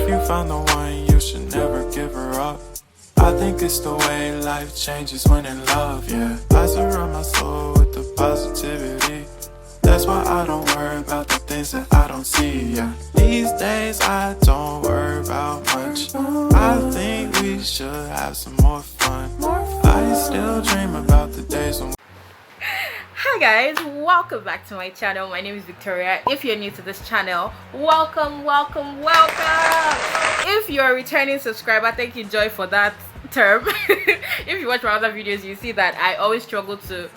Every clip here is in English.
If you found the one, you should never give her up. I think it's the way life changes when in love, yeah. I surround my soul with the positivity. That's why I don't worry about the things that I don't see, yeah. These days I don't worry about much. I think we should have some more fun. I still dream about the days when... Hi guys, welcome back to my channel. My name is Victoria. If you're new to this channel, welcome. If you're a returning subscriber, thank you Joy for that term. If you watch my other videos, you see that I always struggle to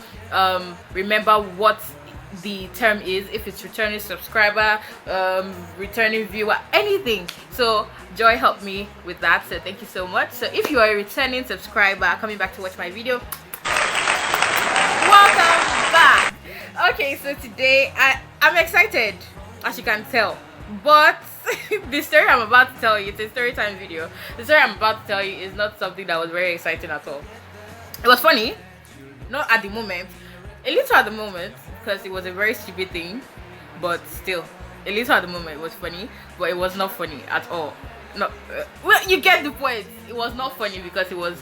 remember what the term is, if it's returning subscriber, returning viewer, anything. So Joy helped me with that, so thank you so much. So if you are a returning subscriber coming back to watch my video, welcome back. Okay, so today I'm excited, as you can tell, but the story I'm about to tell you, it's a story time video. The story I'm about to tell you is not something that was very exciting at all. It was funny, not at the moment, a little at the moment, because it was a very stupid thing, but still a little at the moment. It was funny, but it was not funny at all. No, well, you get the point. It was not funny because it was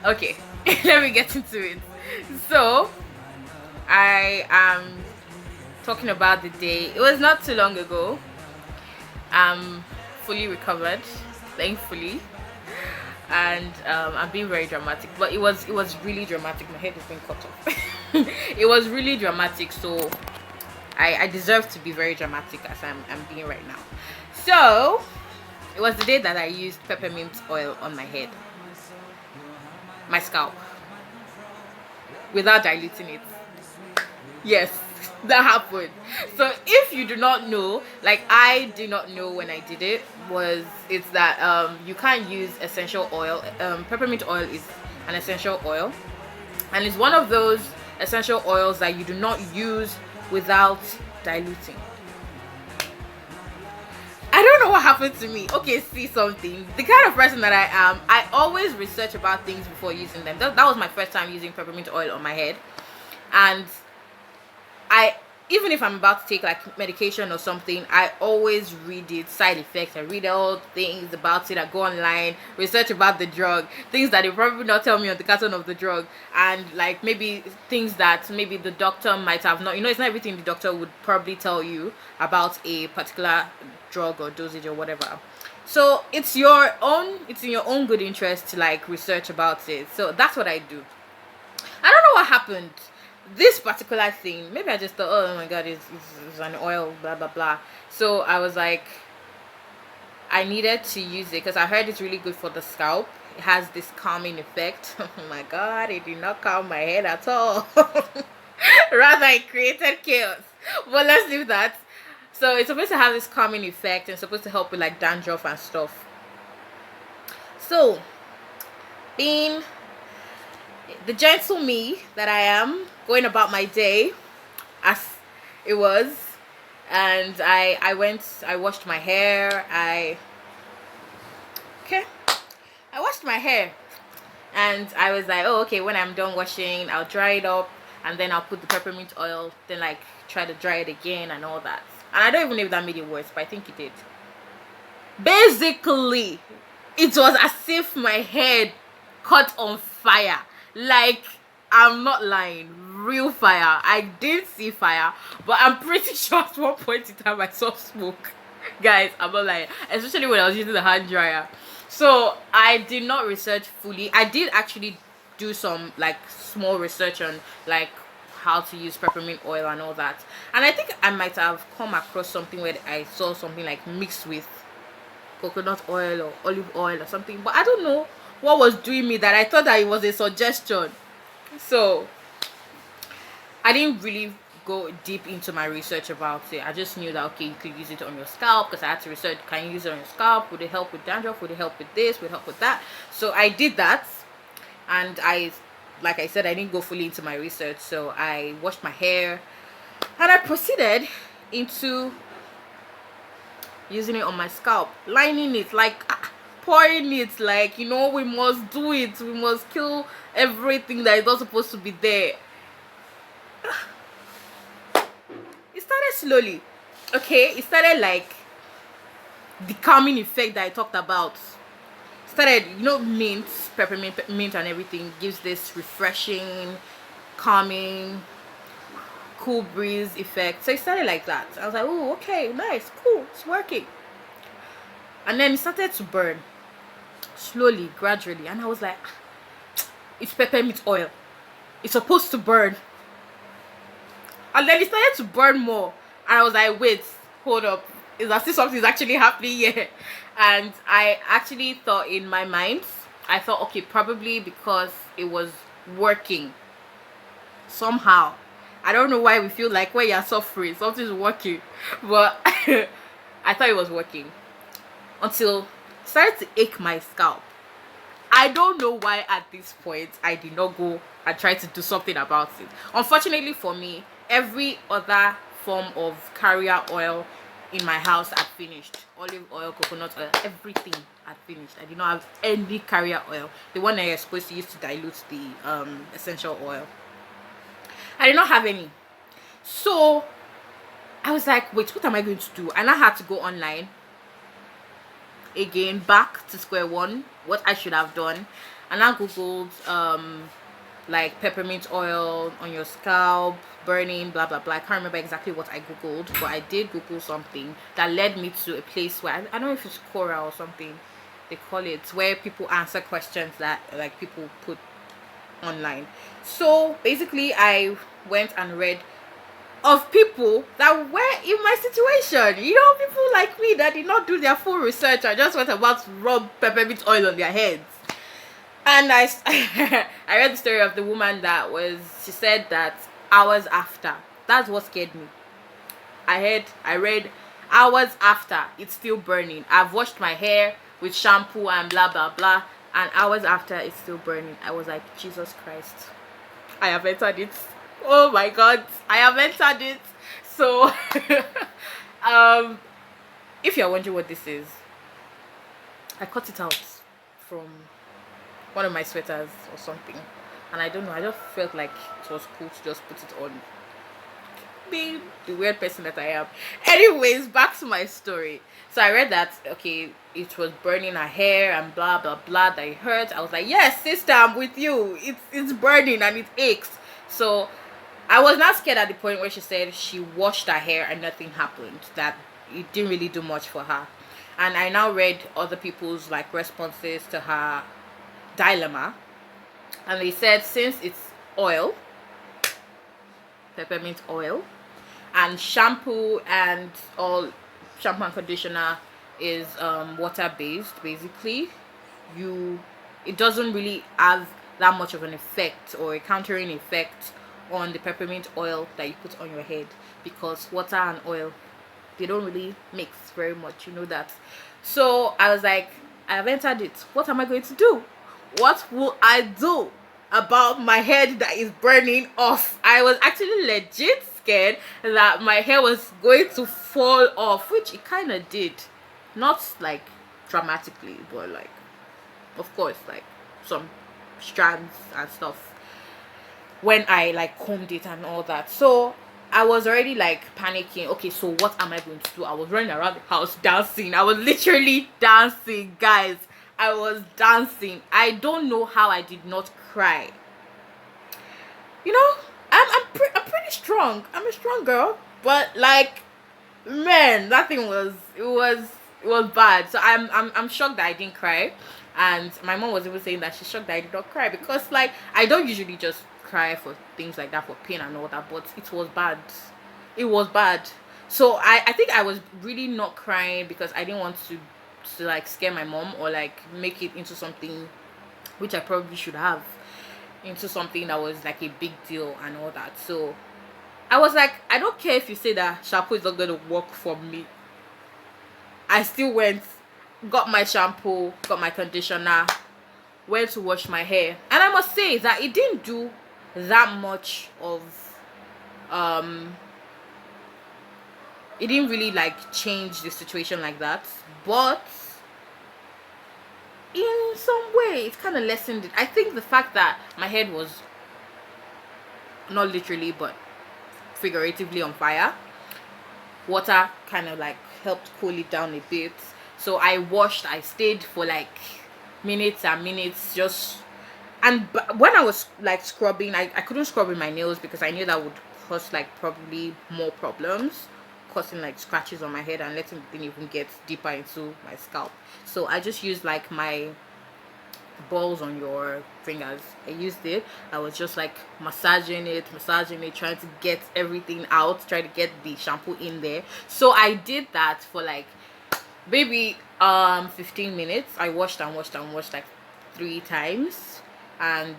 okay. Let me get into it. So I am talking about the day. It was not too long ago. I'm fully recovered, thankfully, and I'm being very dramatic, but it was really dramatic. My head is being cut off. It was really dramatic, so I deserve to be very dramatic as I'm being right now. So it was the day that I used peppermint oil on my head, my scalp, without diluting it. Yes, that happened. So if you do not know, like I did not know when I did it, it's that you can't use essential oil. Peppermint oil is an essential oil, and it's one of those essential oils that you do not use without diluting. I don't know what happened to me. Okay, see something. The kind of person that I am, I always research about things before using them. That was my first time using peppermint oil on my head, and even if I'm about to take like medication or something, I always read it, side effects. I read all things about it. I go online, research about the drug, things that they probably not tell me on the carton of the drug, and like maybe things that maybe the doctor might have not. It's not everything the doctor would probably tell you about a particular drug or dosage or whatever. So it's in your own good interest to like research about it. So that's what I do. I don't know what happened. This particular thing, maybe I just thought, oh my god, it's an oil, blah blah blah. So I was like, I needed to use it because I heard it's really good for the scalp. It has this calming effect. Oh my god, it did not calm my head at all. Rather, it created chaos. But let's leave that. So it's supposed to have this calming effect and it's supposed to help with like dandruff and stuff. So being the gentle me that I am, going about my day as it was, and I washed my hair. I washed my hair, and I was like, oh okay, when I'm done washing, I'll dry it up and then I'll put the peppermint oil, then like try to dry it again and all that. And I don't even know if that made it worse, but I think it did. Basically, it was as if my head caught on fire. Like, I'm not lying, real fire. I did see fire, but I'm pretty sure at one point in time I saw smoke. Guys, I'm not lying, especially when I was using the hand dryer. So I did not research fully. I did actually do some like small research on like how to use peppermint oil and all that, and I think I might have come across something where I saw something like mixed with coconut oil or olive oil or something, but I don't know what was doing me that I thought that it was a suggestion. So I didn't really go deep into my research about it. I just knew that okay, you could use it on your scalp, because I had to research, can you use it on your scalp? Would it help with dandruff? Would it help with this? Would it help with that? So I did that, and like I said, I didn't go fully into my research. So I washed my hair and I proceeded into using it on my scalp, lining it, like pouring it, like, we must do it. We must kill everything that is not supposed to be there. It started slowly. Okay, it started like the calming effect that I talked about. Started, mint, peppermint, mint and everything gives this refreshing, calming, cool breeze effect. So it started like that. I was like, oh, okay, nice, cool, it's working. And then it started to burn slowly, gradually, and I was like, it's peppermint oil, it's supposed to burn. And then it started to burn more, and I was like, wait, hold up, is that still something is actually happening here? And I actually thought in my mind, I thought, okay, probably because it was working somehow. I don't know why we feel like when you're suffering something's working, but I thought it was working until it started to ache my scalp. I don't know why at this point I did not go and try to do something about it. Unfortunately for me, every other form of carrier oil in my house had finished. Olive oil, coconut oil, everything had finished. I did not have any carrier oil. The one I was supposed to use to dilute the essential oil, I did not have any. So I was like, wait, what am I going to do? And I had to go online again, back to square one, what I should have done. And I googled like peppermint oil on your scalp, burning, blah blah blah. I can't remember exactly what I googled, but I did google something that led me to a place where I don't know if it's Quora or something they call it, where people answer questions that like people put online. So basically I went and read of people that were in my situation, people like me that did not do their full research and just went about to rub peppermint oil on their heads. And I I read the story of the woman she said that hours after, that's what scared me. I read hours after, it's still burning. I've washed my hair with shampoo and blah blah blah, and hours after it's still burning. I was like, Jesus Christ, I have entered it. Oh my God, I have entered it. So if you're wondering what this is, I cut it out from one of my sweaters or something, and I don't know, I just felt like it was cool to just put it on, being the weird person that I am. Anyways, back to my story. So I read that, okay, it was burning her hair and blah blah blah, that it hurt. I was like, yes sister, I'm with you, it's burning and it aches. So I was not scared at the point where she said she washed her hair and nothing happened, that it didn't really do much for her. And I now read other people's like responses to her dilemma, and they said since it's oil, peppermint oil, and shampoo and conditioner is water based, basically it doesn't really have that much of an effect or a countering effect on the peppermint oil that you put on your head, because water and oil, they don't really mix very much, that. So I was like, I have entered it, what am I going to do? What will I do about my head that is burning off? I was actually legit scared that my hair was going to fall off, which it kind of did, not like dramatically, but like, of course, like some strands and stuff when I like combed it and all that. So I was already like panicking. Okay, so what am I going to do? I was running around the house dancing. I was literally dancing, guys. I was dancing. I don't know how I did not cry. I'm pretty strong. I'm a strong girl, but like, man, that thing was bad. So I'm shocked that I didn't cry. And my mom was even saying that she's shocked that I did not cry, because like I don't usually just cry for things like that, for pain and all that, but it was bad. It was bad. So I think I was really not crying because I didn't want to like scare my mom or like make it into something, which I probably should have, into something that was like a big deal and all that. So I was like, I don't care if you say that shampoo is not going to work for me. I still went, got my shampoo, got my conditioner, went to wash my hair, and I must say that it didn't do that much of it didn't really like change the situation like that, but in some way it kind of lessened it. I think the fact that my head was not literally but figuratively on fire, water kind of like helped cool it down a bit. So I stayed for like minutes and minutes, just, and when I was like scrubbing, I couldn't scrub with my nails because I knew that would cause like probably more problems, causing like scratches on my head and letting the thing even get deeper into my scalp. So I just used like my balls on your fingers. I used it. I was just like massaging it, trying to get everything out, trying to get the shampoo in there. So I did that for like maybe 15 minutes. I washed and washed and washed like 3 times, and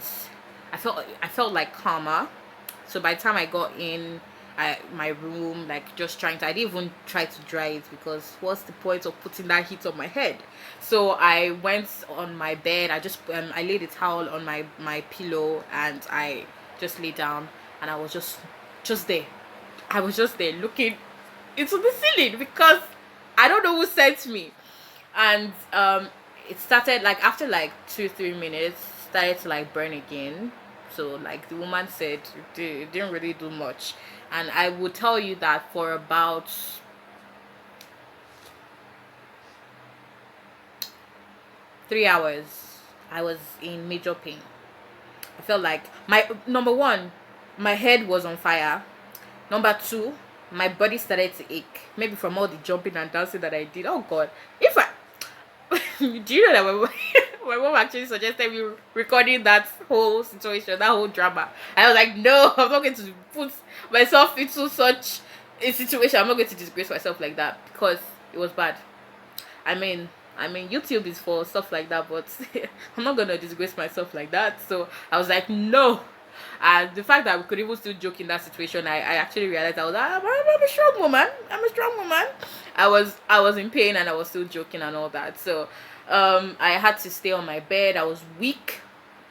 I felt like calmer. So by the time I got in my room, like just trying to, I didn't even try to dry it because what's the point of putting that heat on my head? So I went on my bed. I just I laid a towel on my pillow, and I just lay down, and I was just there. I was just there looking into the ceiling because I don't know who sent me. And it started like after like 2-3 minutes, started to like burn again. So like the woman said, it didn't really do much. And I would tell you that for about 3 hours I was in major pain. I felt like my number one, my head was on fire. Number two, my body started to ache. Maybe from all the jumping and dancing that I did. Oh God. If I do you know that my mom actually suggested me recording that whole situation, that whole drama. I was like, no, I'm not going to put myself into such a situation. I'm not going to disgrace myself like that because it was bad. I mean, YouTube is for stuff like that, but I'm not gonna disgrace myself like that. So I was like, no. And the fact that we could even still joke in that situation, I actually realized I was like, I'm a strong woman. I'm a strong woman. I was in pain and I was still joking and all that. So I had to stay on my bed. I was weak.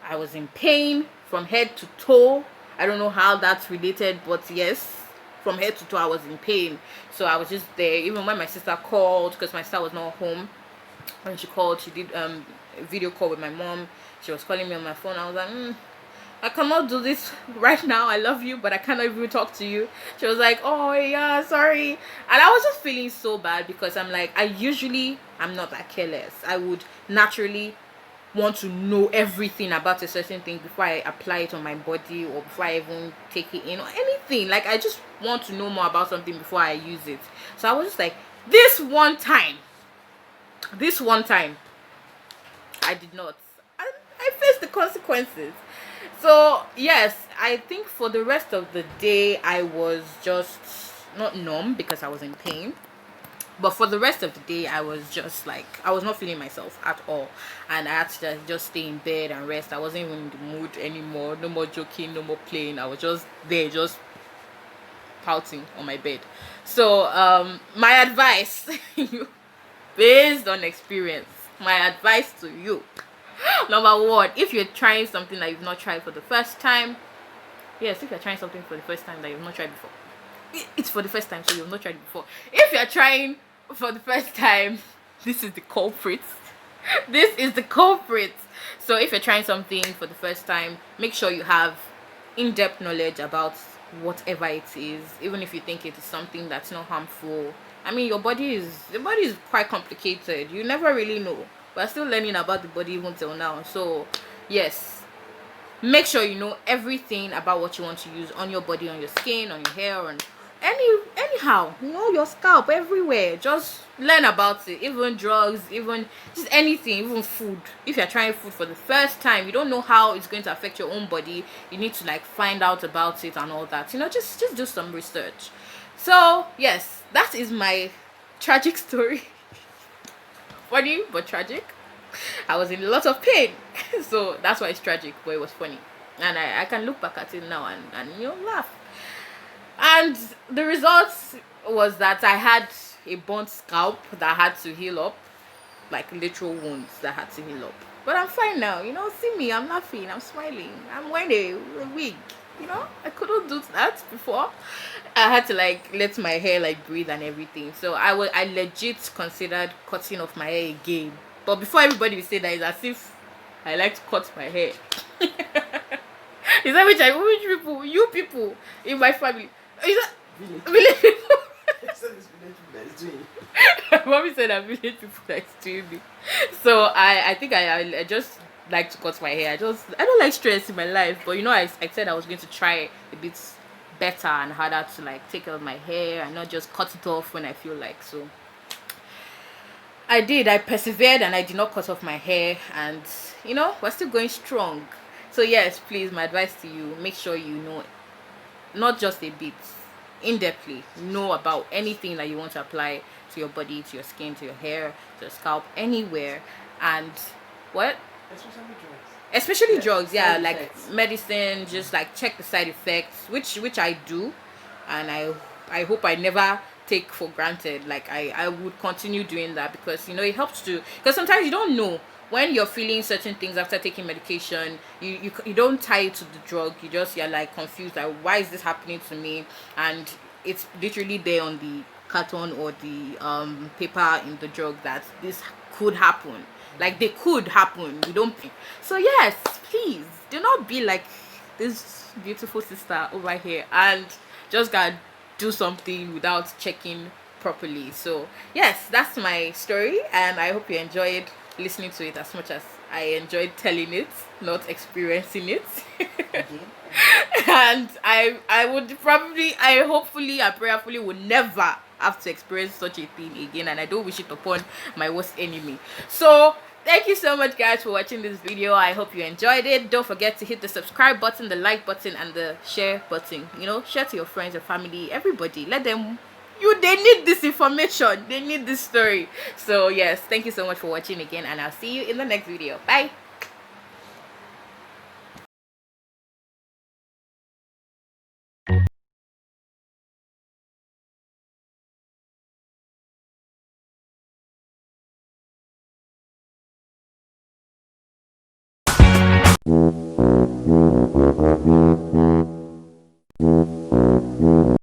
I was in pain from head to toe. I don't know how that's related, but yes, from head to toe I was in pain. So I was just there. Even when my sister called, because my sister was not home, when she called, she did a video call with my mom. She was calling me on my phone. I was like, I cannot do this right now. I love you, but I cannot even talk to you. She was like, oh yeah, sorry. And I was just feeling so bad because I'm like, I'm not that careless. I would naturally want to know everything about a certain thing before I apply it on my body or before I even take it in or anything. Like I just want to know more about something before I use it. So I was just like, this one time I did not. I faced the consequences. So yes, I think for the rest of the day I was just not numb because I was in pain. But for the rest of the day, I was just like, I was not feeling myself at all. And I had to just stay in bed and rest. I wasn't even in the mood anymore. No more joking, no more playing. I was just there, just pouting on my bed. So, my advice, based on experience, my advice to you. Number one, if you're trying something that you've not tried for the first time, yes, if you're trying something for the first time that you've not tried before, it's for the first time, so you've not tried it before. If you're trying for the first time, this is the culprit. This is the culprit. So if you're trying something for the first time, make sure you have in-depth knowledge about whatever it is, even if you think it is something that's not harmful. I mean, your body is quite complicated. You never really know. We're still learning about the body even till now. So yes, make sure you know everything about what you want to use on your body, on your skin, on your hair, on anyhow, you know, your scalp, everywhere. Just learn about it. Even drugs, even just anything, even food. If you're trying food for the first time, you don't know how it's going to affect your own body. You need to like find out about it and all that, you know. Just do some research. So yes, that is my tragic story. Funny but tragic. I was in a lot of pain. So that's why it's tragic, but it was funny. And I can look back at it now and you know, laugh. And the results was that I had a burnt scalp that had to heal up, like literal wounds that had to heal up. But I'm fine now, you know. See me, I'm laughing, I'm smiling, I'm wearing a wig. You know, I couldn't do that before. I had to like let my hair like breathe and everything. So I legit considered cutting off my hair again. But before everybody will say that, it's as if I like to cut my hair. Is that which people, you people in my family? Is that village people? Mommy said I'm village people that is doing me. So I think I just like to cut my hair. I don't like stress in my life, but I said I was going to try a bit better and harder to like take care of my hair and not just cut it off when I feel like. So I did. I persevered and I did not cut off my hair, and we're still going strong. So yes, please, my advice to you: make sure you know, not just a bit, in depthly, know about anything that you want to apply to your body, to your skin, to your hair, to your scalp, anywhere, and what? Especially drugs, yeah, side like effects. medicine. Just like check the side effects, which I do, and I hope I never take for granted. Like I would continue doing that, because it helps to, because sometimes you don't know when you're feeling certain things after taking medication. You don't tie it to the drug. You're like confused, like, why is this happening to me? And it's literally there on the carton or the paper in the drug that this could happen. Like, they could happen. We don't. So yes, please do not be like this beautiful sister over here and just gotta do something without checking properly. So yes, that's my story, and I hope you enjoyed listening to it as much as I enjoyed telling it, not experiencing it. And I would probably, I hopefully and prayerfully would never have to experience such a thing again, and I don't wish it upon my worst enemy. So thank you so much, guys, for watching this video. I hope you enjoyed it. Don't forget to hit the subscribe button, the like button, and the share button. Share to your friends, your family, everybody. Let them, they need this information, they need this story. So yes, thank you so much for watching again, and I'll see you in the next video. Bye.